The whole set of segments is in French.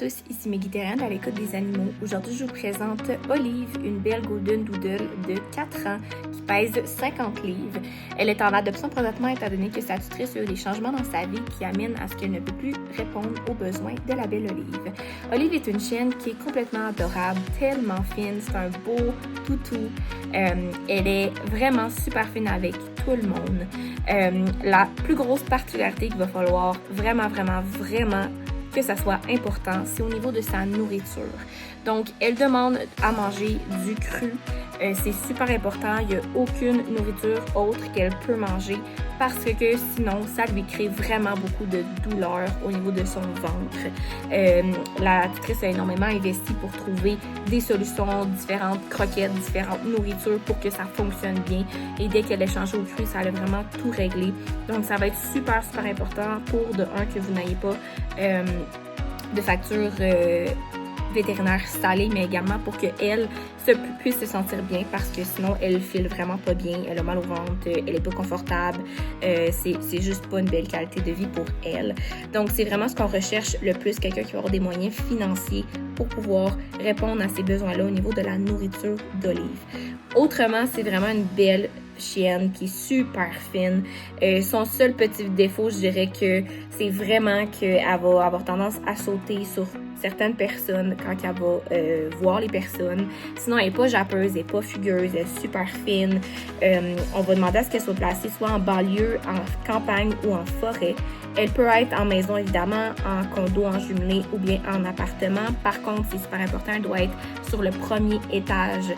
tous, ici Meggy Terran à l'écoute des animaux. Aujourd'hui, je vous présente Olive, une belle Golden Doodle de 4 ans qui pèse 50 livres. Elle est en adoption présentement étant donné que sa tutrice a eu des changements dans sa vie qui amènent à ce qu'elle ne peut plus répondre aux besoins de la belle Olive. Olive est une chienne qui est complètement adorable, tellement fine, c'est un beau toutou. Elle est vraiment super fine avec tout le monde. La plus grosse particularité qu'il va falloir vraiment que ça soit important, c'est au niveau de sa nourriture. Donc, elle demande à manger du cru. C'est super important. Il n'y a aucune nourriture autre qu'elle peut manger parce que sinon, ça lui crée vraiment beaucoup de douleur au niveau de son ventre. La tutrice a énormément investi pour trouver des solutions, différentes croquettes, différentes nourritures pour que ça fonctionne bien. Et dès qu'elle est changée au cru, ça a vraiment tout réglé. Donc, ça va être super important pour, de un, que vous n'ayez pas de facture vétérinaire salée, mais également pour qu'elle puisse se sentir bien parce que sinon elle file vraiment pas bien, elle a mal au ventre, elle est pas confortable, c'est juste pas une belle qualité de vie pour elle. Donc c'est vraiment ce qu'on recherche le plus, quelqu'un qui va avoir des moyens financiers pour pouvoir répondre à ces besoins-là au niveau de la nourriture d'Olive. Autrement, c'est vraiment une belle chienne qui est super fine. Son seul petit défaut, je dirais que c'est vraiment qu'elle va avoir tendance à sauter sur certaines personnes quand elle va voir les personnes. Sinon, elle n'est pas jappeuse, elle n'est pas fugueuse, elle est super fine. On va demander à ce qu'elle soit placée soit en banlieue, en campagne ou en forêt. Elle peut être en maison, évidemment, en condo, en jumelé ou bien en appartement. Par contre, c'est super important, elle doit être sur le premier étage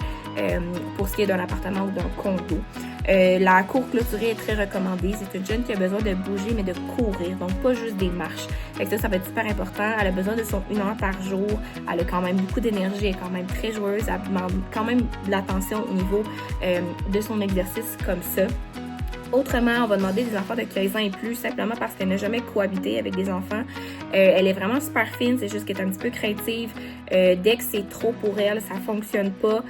pour ce qui est d'un appartement ou d'un condo. La cour clôturée est très recommandée. C'est une jeune qui a besoin de bouger, mais de courir, donc pas juste des marches. Fait que ça va être super important. Elle a besoin de son 1 heure par jour. Elle a quand même beaucoup d'énergie, elle est quand même très joueuse. Elle demande quand même de l'attention au niveau de son exercice comme ça. Autrement, on va demander des enfants de 15 ans et plus, simplement parce qu'elle n'a jamais cohabité avec des enfants. Elle est vraiment super fine, c'est juste qu'elle est un petit peu créative. Dès que c'est trop pour elle, ça fonctionne pas.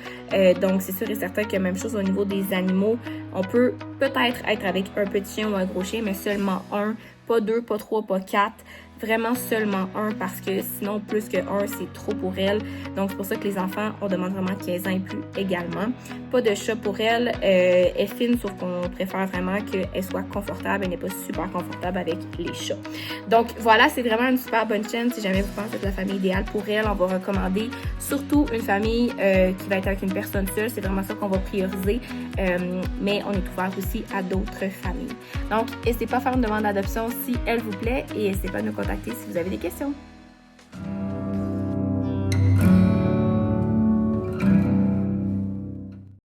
Donc, c'est sûr et certain que même chose au niveau des animaux. On peut peut-être être avec un petit chien ou un gros chien, mais seulement un. Pas 2, pas 3, pas 4. Vraiment seulement un parce que sinon plus que 1 c'est trop pour elle. Donc c'est pour ça que les enfants, on demande vraiment 15 ans et plus également. Pas de chat pour elle. Elle est fine, sauf qu'on préfère vraiment qu'elle soit confortable. Elle n'est pas super confortable avec les chats. Donc voilà, c'est vraiment une super bonne chaîne. Si jamais vous pensez être la famille idéale pour elle, on va recommander surtout une famille qui va être avec une personne seule. C'est vraiment ça qu'on va prioriser. Mais on est ouvert aussi à d'autres familles. Donc n'hésitez pas à faire une demande d'adoption si elle vous plaît et n'hésitez pas à nous contacter si vous avez des questions.